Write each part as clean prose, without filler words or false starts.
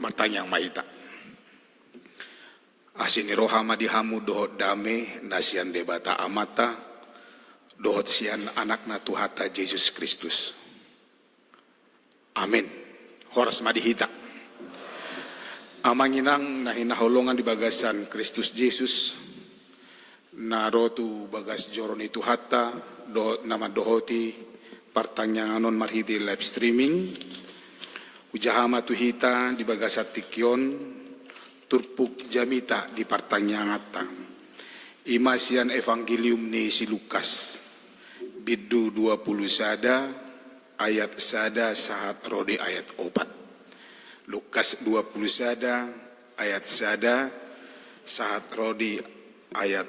martanyang maita. Asini rohama dihamu dohot dame nasian debata amata dohot sian anak na Tuhata Yesus Kristus. Amin. Horas madihita. Amanginang na hinaholongan di bagasan Kristus Yesus na rotu bagas joro ni Tuhata dohot nama dohoti partanyanganon marhiti live streaming. Ujahama tuhita di bagasat tikyon turpuk jamita di partanyangata. Imasian evangelium ni si Lukas. Bidu 20 sada ayat sada sahat rodi ayat 4. Lukas 20 sada ayat sada sahat rodi ayat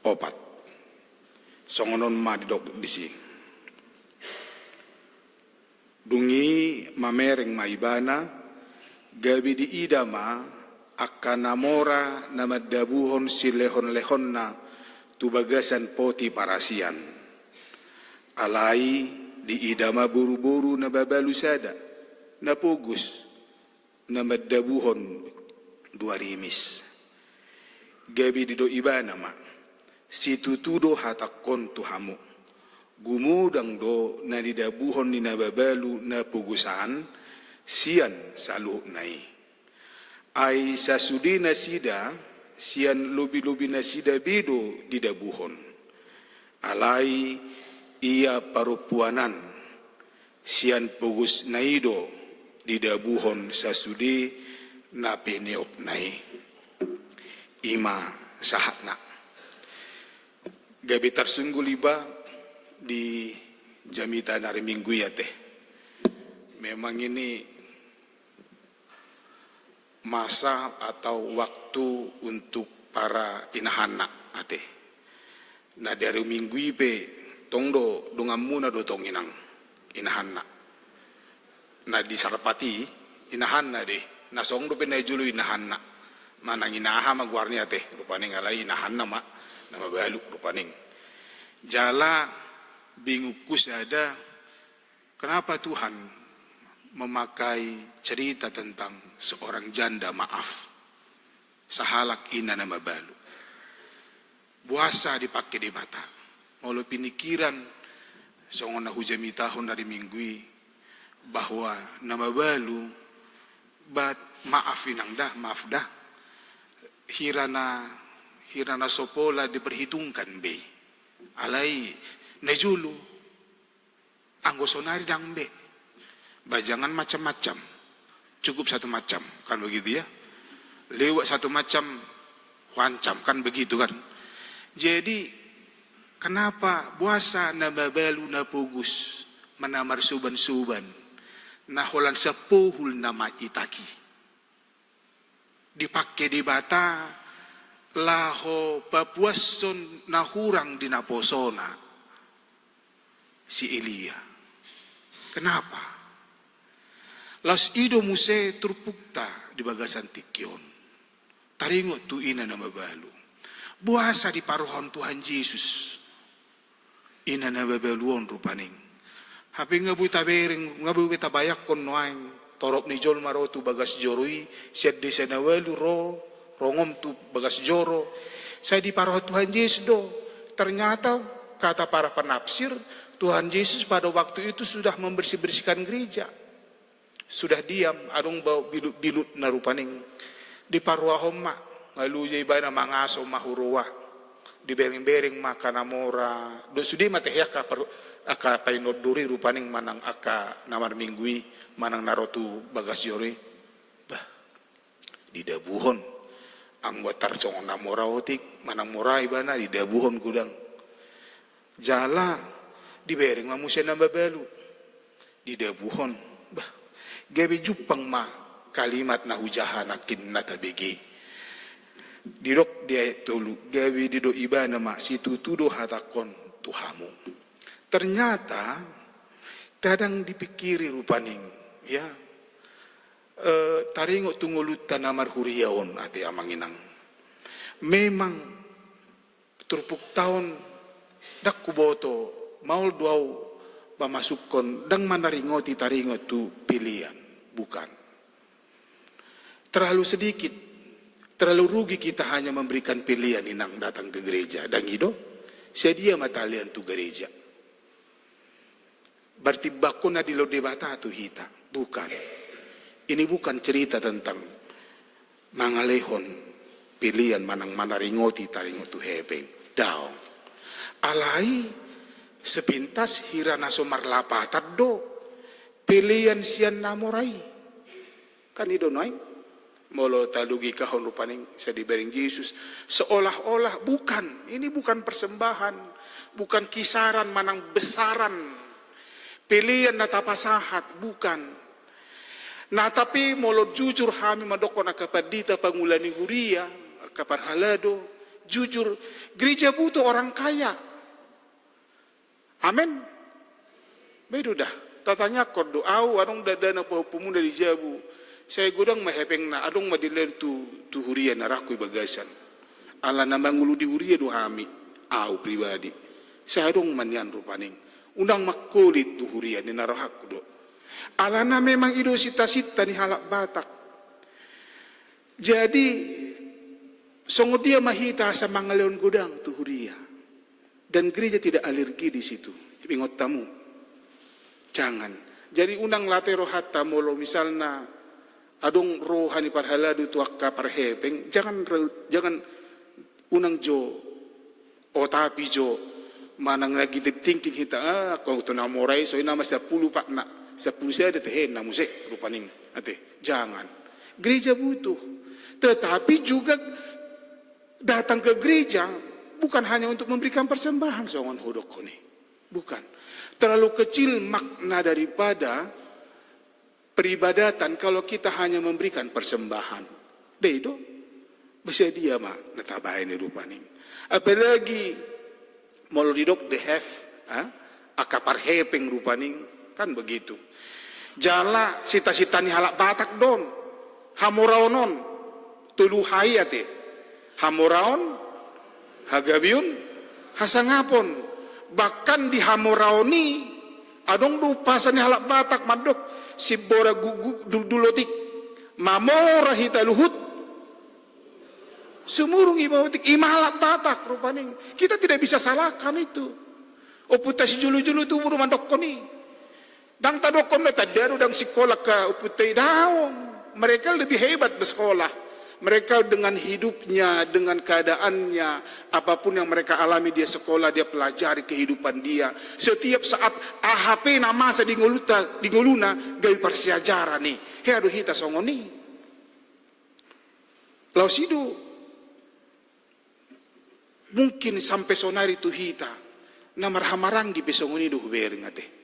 4. Songonon ma didok bisi. Dungi mamereng maibana gabi di idama akan namora nama dabuhon si lehon-lehon na tubagasan poti parasian. Alai di idama buru-buru na babalusada na pugus na madabuhon dua rimis. Gabi di do iba nama si tutudo hatakon tuhamu. Gumudang do na didabuhon ni nababalu na pugusan sian saluh nai. Ai sasudi nasida sian lubi-lubi nasida bido didabuhon. Alai ia parupuanan sian pugus naido didabuhon sasudi na peneop nai. Ima sahatna. Gabi tersunggul iba di jamita dari minggu ya teh. Memang ini masa atau waktu untuk para inahana ate. Nah dari minggu ipe tongdo dungamuna do tong inang inahana. Nah di Sarapati inahana deh. Nah songdo penai julu inahana. Manang inaha magwarni ate. Rupaning alai inahana mak nama balu rupaning. Jala bingukus ada kenapa Tuhan memakai cerita tentang seorang janda maaf sahalak ina nama balu. Buasa dipakai di mata. Mau pinikiran songon na hujami tahun dari minggui bahwa nama balu bat maaf inang dah maaf dah hirana sopola diperhitungkan be alai nejulu anggosonari dang be bajangan macam-macam cukup satu macam kan begitu ya lewat satu macam wancam kan begitu kan. Jadi kenapa buasa na babalu na pugus manamar suban-suban na holan sepuhul nama itaki dipakai di bata laho papuason na hurang dinaposona si Elia. Kenapa? Las ido muse turpukta di bagasan tikyon. Taringot tu ina nama balu. Buasa di paruhan Tuhan Yesus. Ina nama baluon rupaning. Hapi ngabuy tabering, ngabuy tabayak kon noaing. Torop ni jol marotu bagas jorui. Siad di sanawalu ro. Rongom tu bagas joro. Saya di paruhan Tuhan Yesus do. Ternyata kata para penafsir Tuhan Yesus pada waktu itu sudah membersih-bersihkan gereja. Sudah diam, adung bau bilut-bilut narupaning. Di parwa homma, ngalu jay bana mangaso mahuruwa. Di bering-bering makanamora. Do sudi matehya aka painoduri rupaning manang aka namar minggui, manang narotu bagas yori. Bah, di dabuhon. Ang watar songon namora otik, manang morai bana di dabuhon gudang. Jala di bereng mamusia nambah balu di dabuhon bah gabi jupang ma kalimat na hujahan akin natabegi dirok dia tolu gabi dido iba nama situ tudo hatakon tuhamu. Ternyata kadang dipikiri rupaning ya taringo tungulutan namar huriaon ate amanginang memang turpuk tahun dak kuboto maul duau pamasukon dang manaringoti taringot tu pilihan bukan Terlalu sedikit, terlalu rugi kita hanya memberikan pilihan inang datang ke gereja. Dan itu, sedia matalian tu gereja. Berarti bakuna di lo debata tu hita. Bukan. Ini bukan cerita tentang mangalehon pilihan manang manaringoti taringotu hepeng. Daong. Alai sepintas hirana somar lapatad do. Pilihan sian namorai. Kan itu noy. Molo talugi kahon rupaning sa dibering Yesus. Seolah-olah bukan. Ini bukan persembahan. Bukan kisaran manang besaran. Pilihan na tapasahat. Bukan. Nah tapi molo jujur kami madokon akapadita pangulani huria. Akaparhalado. Jujur. Gereja butuh orang kaya. Amin. Bedu dah. Tatanya kod doau. Anong dadana pemuda di jabu. Saya gudang mahepeng na adong madilen tu huria naraku bagasan. Ala nama ngulu di huria do hami. Au pribadi. Saya adong manyan rupaning. Undang makulit tu huria ni narahak do. Ala na memang ido sita-sita ni halak Batak. Jadi songo dia mahita sa mga leon gudang tu huria. Dan gereja tidak alergi di situ. Ingot tamu. Jangan. Jadi unang late rohata molo misalna adong rohani parhaladu tu akka parhepeng, jangan unang jo o tapi jo manang negative thinking hita kau tu namorai so ina mas 10 pak na 10 saya ada tehen na musik rupaning ate jangan. Gereja butuh, tetapi juga datang ke gereja bukan hanya untuk memberikan persembahan songon hodok kone, bukan. Terlalu kecil makna daripada peribadatan kalau kita hanya memberikan persembahan. Deh itu bisa dia mak natabahay ni rupaning. Apalagi molodidok the have akaparhepeng rupaning kan begitu. Jala sita-sita ni halak Batak don. Hamoraonon tuluhay ate. Hamoraon hagabiun hasangapon. Bahkan di Hamoraoni adong dupasan ni halak Batak madok. Si bora gugu dulotik mamora hita luhut sumurung ibautik imalak Batak rupaning kita tidak bisa salahkan itu. Oputa si julu-julu tu buru mandokoni dang tadokon na tadaru dang sekolah ka oputai daong mereka lebih hebat bersekolah. Mereka dengan hidupnya, dengan keadaannya, apapun yang mereka alami dia sekolah, dia pelajari kehidupan dia. Setiap saat AHP nama sa di nguluna gawi parsiajarah nih. He aduh hita songoni. Lau sidu mungkin sampai sonari tu hita na marhamaranggi besongoni duh beringate.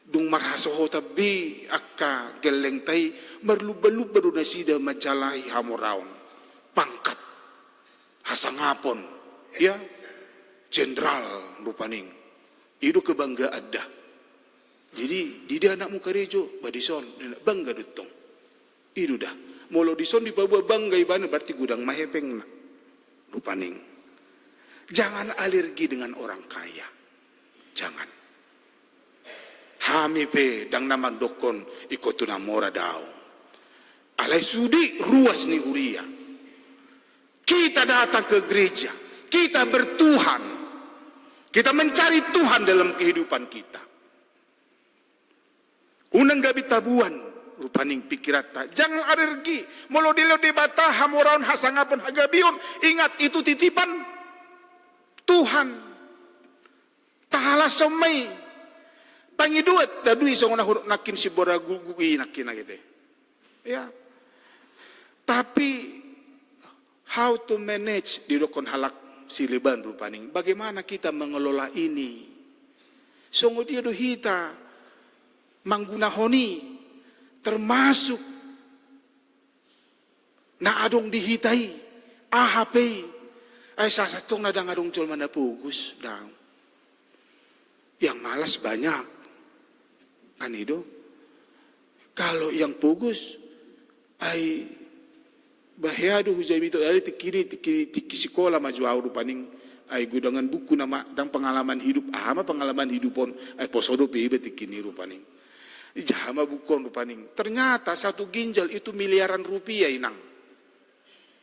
Dung marhasoho tabi akka geleng tai merluba-luba do nasida macalahi hamoraon pangkat hasangapon ya jenderal rupaning itu kebanggaan dah. Jadi di dia anak muka rejo badison bangga dutong itu dah molo dison di babua bangga ibana berarti gudang mahepeng na rupaning. Jangan alergi dengan orang kaya, jangan. Hami pe dang naman dokon ikotu namora daw. Alay sudi ruas ni huria. Kita datang ke gereja, kita bertuhan, kita mencari Tuhan dalam kehidupan kita. Unang gabi tabuan rupaning pikirata. Jangan alergi. Molo dilo debata hamoraon hasangapon hagabion. Ingat itu titipan Tuhan. Tahala somay. Pangiduat dadui song nakin si bora gugui nakin gitu. Ya. Tapi how to manage di dokon halak siliban rupaning. Bagaimana kita mengelola ini? Songo dia dohita manggunahoni termasuk na adong dihitai AHP ay sasatong na dang adong col manapugus dang. Yang malas banyak. Kan itu kalau yang pugus ay bahayado hujay mito ay tiki sekolah maju awru paning ay gudangan buku nama dan pengalaman hidup pengalaman hidupon ay posodo pibe tiki niru paning Jahama bukon rupaning. Ternyata satu ginjal itu miliaran rupiah inang.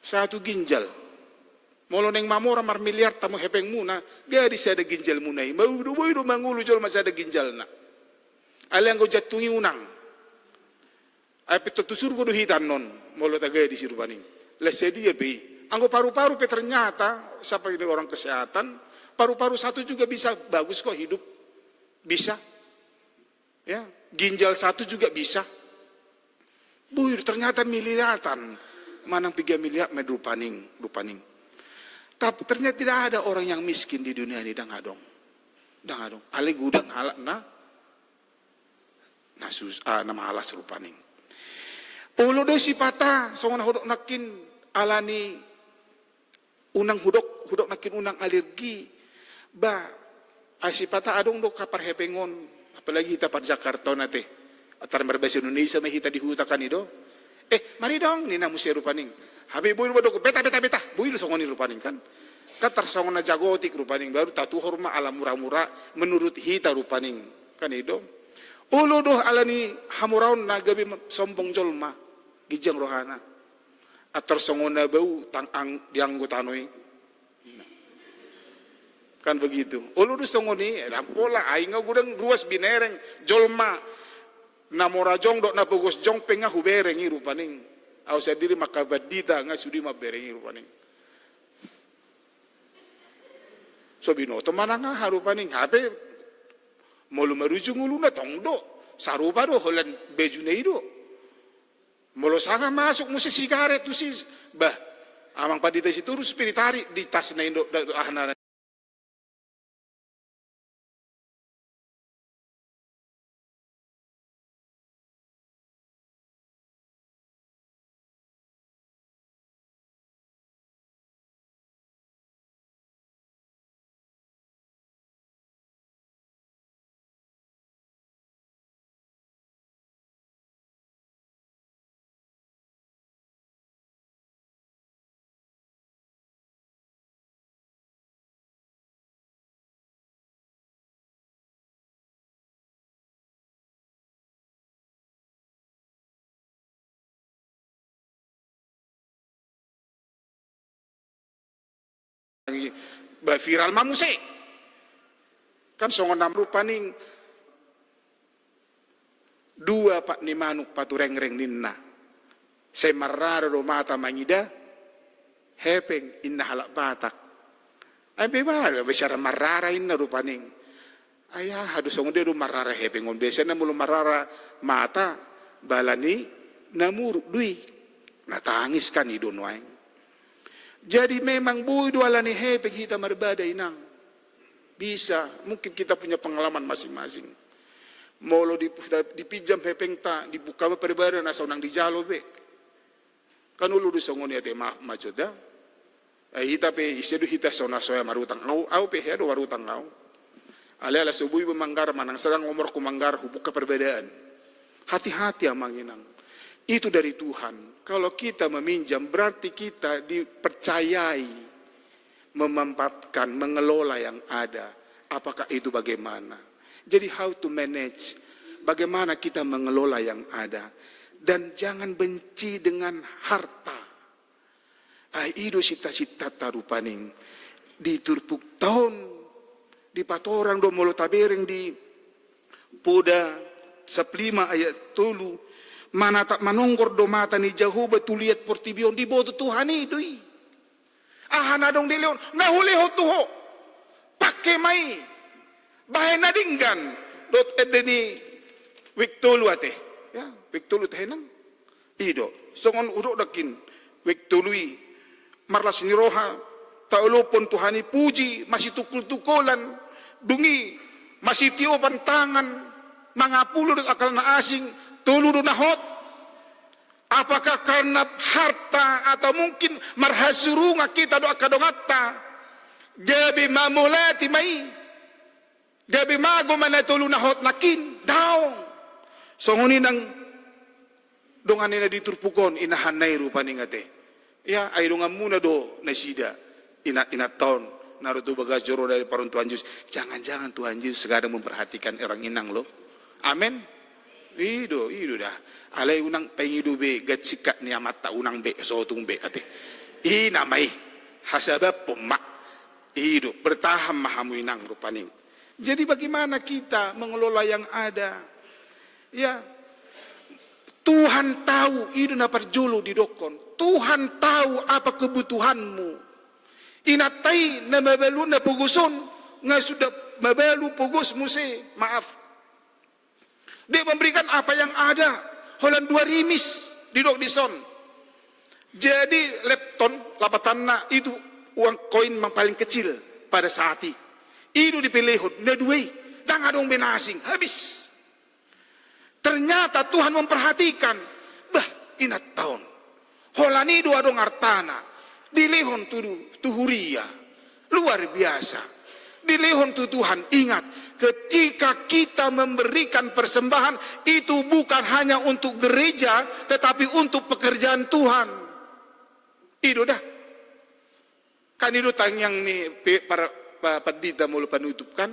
Satu ginjal. Molo neng mamora mar miliar tamu hepeng muna, gadis ada ginjal munai. Baudu mangulu jol masih ada ginjal na. Aliang go jatungi unang. Ape tusur go hitan non, molo taga di sirupaning. Lesedia pe. Anggo paru-paru pe ternyata siapa ini orang kesehatan, paru-paru satu juga bisa bagus kok hidup. Bisa. Ya, ginjal satu juga bisa. Buyur ternyata miliaran. Manang 3 miliar rupaning. Tapi ternyata tidak ada orang yang miskin di dunia ini dangadong. Ale gudang halak na malas rupaning. Ulo do si pata songon hodok nakin alani unang hudok nakin unang alergi. Ba si pata adong do kapar hepengon apalagi kita pada Jakarta nate. Atar berbahasa Indonesia mah kita dihutakan itu. Mari dong nina musia rupaning. Habi buil bodok beta. Buil songoni rupaning kan. Katar songona jagotik rupaning baru tatu horma ala murah-murah menurut hita rupaning. Kan itu. Ulo doh alani hamuraun na gabi sombong jolma gijang rohana. Atar songona bau tangang dianggo tanoi. Kan begitu. Ulo doh songoni rampola aing gudang ruas binereng jolma namora jong dok na pugos jong pengah huberengi rupaning. Au sadiri makabadita nga sudi maberengi rupaning. So binoto mananga harupaning hape molo marujung uluna tongdo sarupa do holan bejune do. Molo sanga masuk musi sigaret tu si bah amang padita si turu spiritari di tas na indo ahna. Viral mamuse kan songon nam rupaning dua pak ni manuk patureng-reng ninna semarara do mata mangida hepeng inna halak batak ay bebara bicara marara inna rupaning ayah hadu songon dia do marara hepeng on biasanya mulu marara mata balani namuruk dui natangis kan idon waeng. Jadi memang buidu alani hepeng kita merbadai nang. Bisa, mungkin kita punya pengalaman masing-masing. Molo dipijam hepeng ta, dibuka perbada nasa unang dijalo be. Kan ulu dusongoni ate majoda. Hita pe isedu hita sona soya marutang au pe hedo marutang au. Ale subui memanggar manang sedang umur kumanggar buka perbedaan. Hati-hati amang inang. Itu dari Tuhan. Kalau kita meminjam berarti kita dipercayai memanfaatkan, mengelola yang ada. Apakah itu bagaimana? Jadi how to manage, bagaimana kita mengelola yang ada. Dan jangan benci dengan harta. Ido cita-cita tarupaning di turpuk tahun di patorang do molo tabereng di poda 15 ayat 3 mana tak manonggor do mata ni jauh betuliat portibion di boto Tuhan idui. Ahana dong di leon ngahuleho tuho. Pakai mai. Bahay na dinggan. Dot edeni wiktulu ate. Ya, wiktulu tehenang. Ido. Songon udok dakin. Wiktului. Marlas niroha. Taulopon Tuhani puji. Masih tukul-tukulan. Dungi. Masih tiopan tangan. Mangapulu akal na asing. Tulu nahot. Apakah karena harta atau mungkin marhasurunga kita doa kadongata. Jabi mamulati mai. Jabi mago mana tulu nahot nakin daong. Songoni nang dongan ina diturpukon inahanay rupaning ate. Ya ay dongan muna do nasida ina taon naruto bagas joro dari parun Tuhan Yesus. Jangan-jangan Tuhan Yesus sekarang memperhatikan orang inang lo. Amin. Ido dah. Alai unang pengidu be gatsikat ni amata unang be sotung be ate. Namai hasabab pemak. Ido bertahan mahamu inang rupaning. Jadi bagaimana kita mengelola yang ada? Ya, Tuhan tahu idu na parjulu di dokon. Tuhan tahu apa kebutuhanmu. Inatai na mabalu na puguson nga sudah mabalu pugus muse. Maaf. Dia memberikan apa yang ada. Holan 2 rimis di dok di son. Jadi lepton lapatanna itu uang koin yang paling kecil pada saat itu. Itu dipilihut na duwe dan adong benasing habis. Ternyata Tuhan memperhatikan. Bah, inat tahun. Holan itu adong artana. Dilihon tuhuria. Luar biasa. Dilihon tu Tuhan. Ingat. Ketika kita memberikan persembahan. Itu bukan hanya untuk gereja. Tetapi untuk pekerjaan Tuhan. Itu dah. Kan itu tanyang ni para padita mulu panutup kan.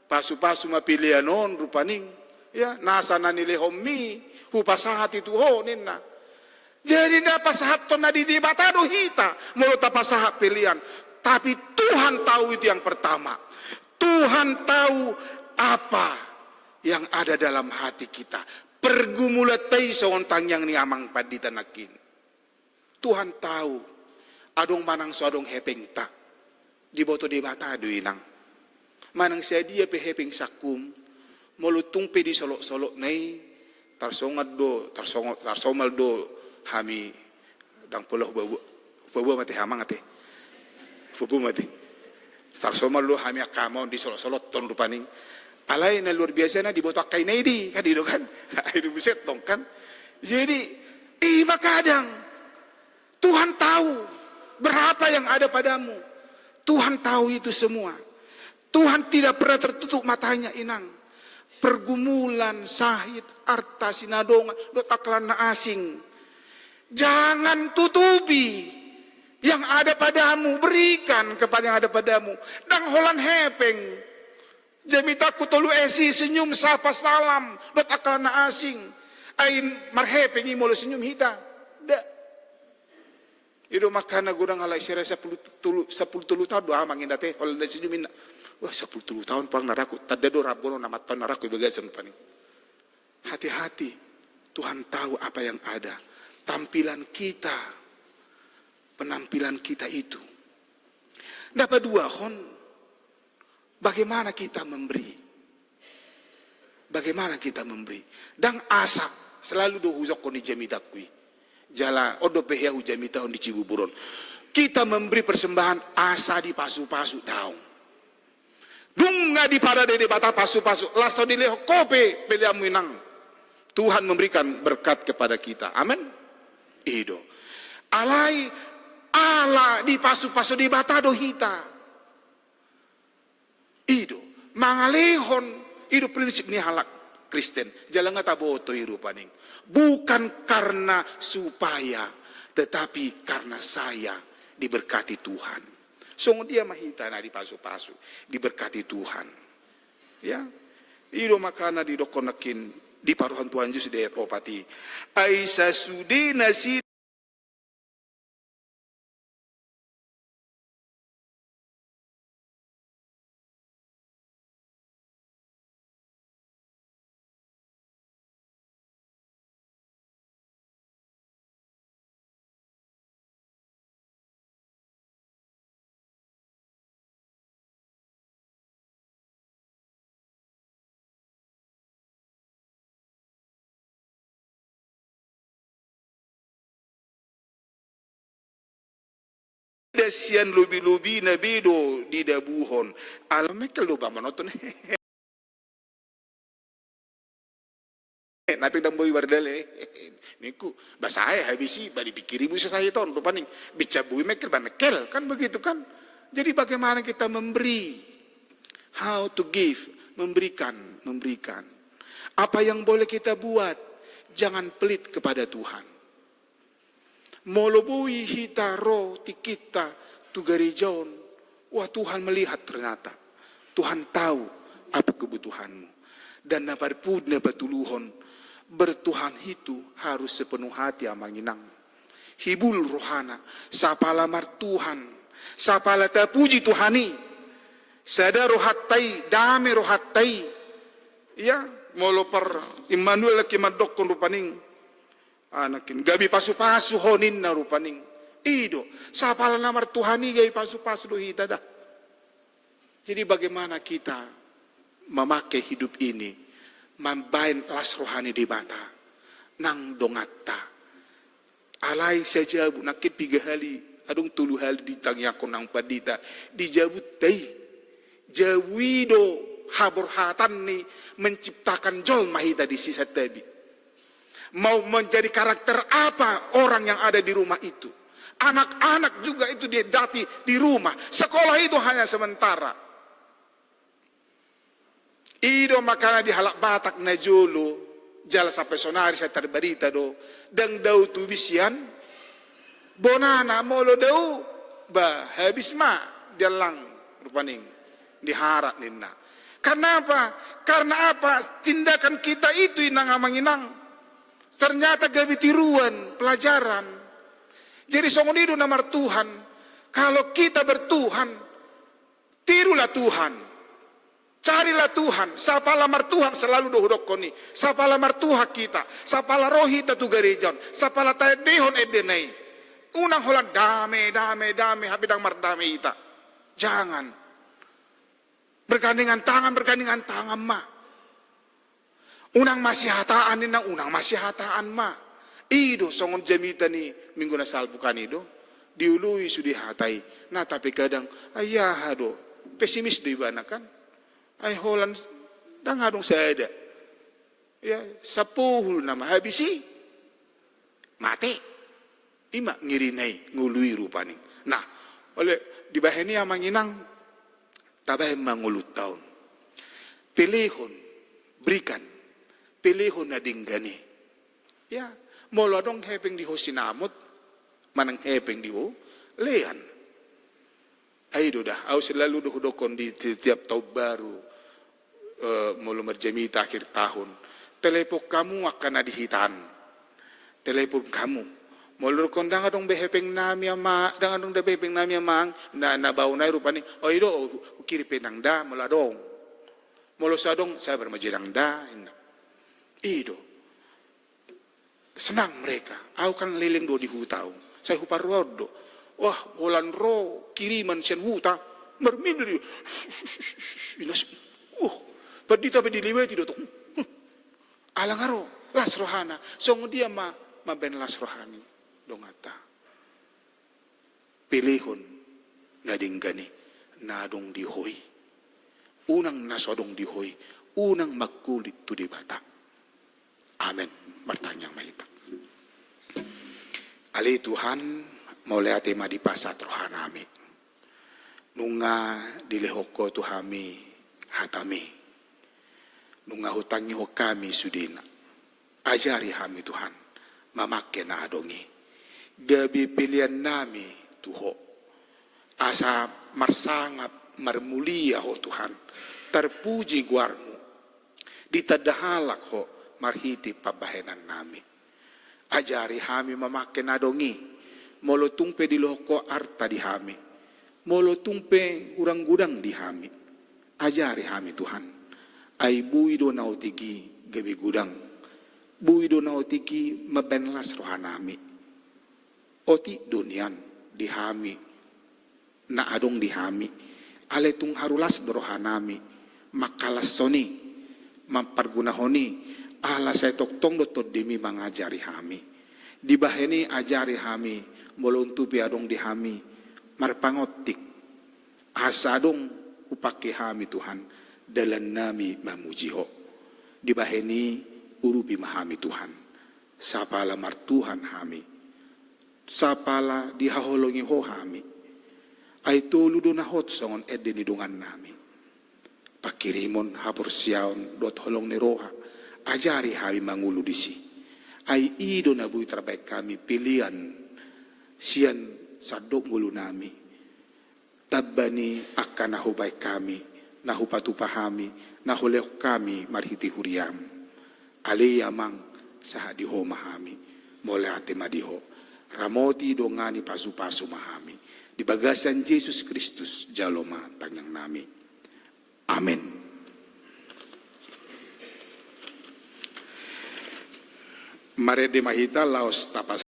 Pasu-pasu mapilianon rupaning. Ya, nasa na nilihomi, hupasahat itu ho nina. Jadi na pasahat to na didibatado hita, mulut pasahat pilihan. Tapi Tuhan tahu itu yang pertama. Tuhan tahu apa yang ada dalam hati kita. Pergumulatay sontang yang ni amang padita nakin. Tuhan tahu. Adong manang so adong hepeng tak. Di boto dibatado inang. Manang siya dia pe hepeng sakum. Molutung pe di solok-solok nai tarsomal do hami dang puluh babu mati hamang ate fubu mati tarsomal do hami akamo di solok-solok ton rupaning alai na luar biasa na di botak kai nai di kan itu kan itu bisa tong kan jadi makadang Tuhan tahu berapa yang ada padamu. Tuhan tahu itu semua. Tuhan tidak pernah tertutup matanya inang. Pergumulan, sahid, arta, sinadonga, dotaklana asing. Jangan tutupi yang ada padamu. Berikan kepada yang ada padamu. Dang holan hepeng. Jamita kutolu esi senyum sapa salam. Dotaklana asing. Ain marhepeng imolo senyum hita. Da. Itu makana gudang halai sira 10 tahun doa mangin date holan senyumin. Wah 10 tahun parang naraku. Tadado rabono nama tahun naraku ibagasan paning. Hati-hati. Tuhan tahu apa yang ada. Tampilan kita. Penampilan kita itu. Dapat 2 hon. Bagaimana kita memberi. Bagaimana kita memberi. Dan asak. Selalu do huzok ko ni jamitakui. Jala odo pehya hujamita on di Cibuburon. Kita memberi persembahan asa di pasu-pasu daun. Dunga di pada dede bata pasu-pasu. Laso dileho kope peliamu inang. Tuhan memberikan berkat kepada kita. Amin. Ido. Alai ala di pasu-pasu di bata dohita. Ido. Mangalehon. Ido prinsip ni halak Kristen. Jalan ngata boto iru paning. Bukan karena supaya. Tetapi karena saya diberkati Tuhan. Song dia mahita na di pasu-pasu. Diberkati Tuhan. Ya. Ido makana di dokonakin. Di paruhan Tuhan Yesus di ayat opati. Aisa sudi nasi. Dasian lubi-lubi na bedo di dabuhon. Alam mo kalau ba monoton. Napi dang boy wardale. Niku basahe habisi bari pikiri bu saya ton rupaning bicabu mekel ba mekel kan begitu kan. Jadi bagaimana kita memberi? How to give, memberikan. Apa yang boleh kita buat? Jangan pelit kepada Tuhan. Molobui hita ro tikita tu garijaon. Wah Tuhan melihat ternyata. Tuhan tahu apa kebutuhanmu. Dan naparpud na patuluhon. Bertuhan itu harus sepenuh hati amanginang. Hibul rohana, sapala martuhan, sapala tapuji Tuhani. Sada rohatai, dame rohatai. Ya, molo par Immanuel kimadokon rupaning. Anakin, gabi pasu-pasu honin na rupaning. Ido, sapala namar Tuhani gabi pasu-pasu do hita dah. Jadi bagaimana kita memakai hidup ini, membain las rohani di bata, nang dongatta. Alai saja bu nakit 3 hali, adung 3 hali ditangyaku nang padita, dijabut tay. Jawido haburhatan ni menciptakan jol mahita di sisa tadi. Mau menjadi karakter apa orang yang ada di rumah itu? Anak-anak juga itu dia dati di rumah. Sekolah itu hanya sementara. Ido makana di halak Batak na jolo, jala sampai sonari saya terberita do, dang dau tu bisian, bonana molo dau, habis ma jalang rupaning diharat ninna. Kenapa? Karena apa? Tindakan kita itu inang amanginang. Ternyata gabi tiruan pelajaran. Jadi songon itu namar Tuhan. Kalau kita bertuhan, tirulah Tuhan. Carilah Tuhan, sapala martuhan selalu dohodok koni, sapala martuha kita, sapala rohita tu gerejon, sapala tayo dehon edenai. Unang holang dame, habidang mardame ita. Jangan. Bergandingan tangan ma. Unang masihataan nina, unang masihataan ma. Ido songon jamita ni minggu na salbukan ido, diului sudi hatai. Nah tapi kadang, ayah do, pesimis di bana kan. Ay holan dang hadong sada. Ya, 10 nama habisi. Mati. Ima ngirinay ngului rupaning. Nah, oleh dibaheni amanginang tabay mangulut taon. Pilihon, berikan. Pilihon na dinggani. Ya, molo dong hepeng di ho sinamot, manang hepeng di ho, lean. Ay dah, aku selalu dohodokon di tiap tahun baru, mulu merjemita akhir tahun. Telepon kamu akan dihitan. Telepon kamu. Mulu kondang adong behepeng nami ama, dang adong behepeng nami amang, na bau nai rupani. Oh ido, kiri penang da, mulu adong. Mulu sadong saya bermajirang da. Ido. Senang mereka. Aku kan leleng do di hutau. Saya hupar rodo. Wah, holan ro kiriman sian huta mermidli. Perdita pediliweti do tong. Alangaro las rohana. Song dia ben las rohani dongata. Pilihon nadinggani nadong dihoy. Unang nasodong dihoy, unang magkulit tu di bata. Amen. Bertanya mahita. Ali Tuhan mulai ate madipasat rohanami. Nunga dilehoko tuhami hatami. Nunga hutangi ho kami sudina. Ajari hami Tuhan. Mamake na adongi. Gabi pilihan nami tuho. Asa marsangap marmulia ho Tuhan. Terpuji guarmu. Ditadahalak ho marhiti pabahenan nami. Ajari hami mamake na adongi. Molo tumpe di loko arta di hami. Molo tumpe urang gudang di hami. Ajari hami Tuhan. Ay buido na otigi gabi gudang. Buido na otigi mabenlas rohanami. Oti dunian di hami. Na adong di hami. Ale tung harulas rohanami. Makalas soni. Mampargunahoni. Ala saya toktong dotod demi mangajari hami. Dibaheni ajari hami. Molon tupi adong di hami marpangotik asadong upake hami Tuhan dalan nami mamujiho dibaheni urupi mahami Tuhan sapala martuhan hami sapala dihaholongi ho hami ay tuludo na hot songon edeni dungan nami pakirimon hapur siaon dot holong ni roha ajari hami mangulu disi ay ido na buy trabay kami pilihan sian sadok mulu nami tabani akan nahubay kami nahupatupahami nahuleh kami marhiti huriam aliyamang saha diho mahami mole ate madiho ramoti dongani pasu-pasu mahami di bagasan Yesus Kristus jaloma tanyang nami. Amin. Mare de mahita laos tapas